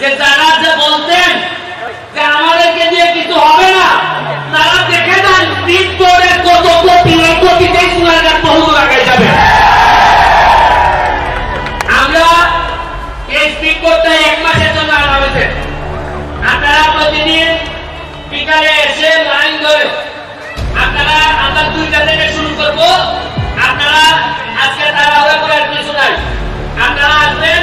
যে যারা যে বলতেন যে আমাদেরকে দিয়ে কিছু হবে না, তারা দেখে যান তিনটে কত কোটি কোটিতে সোনার বহু লাগাই যাবে। আমরা এই স্পিক করতে 1 মাসের জন্য আনা হয়েছে। আপনারা প্রতিদিন বিকালে এসে লাইন ধরে আমরা 2টা থেকে শুরু করবো। আপনারা আজকে তাড়াহুড়া করে কিছু নাই, আপনারা আসবেন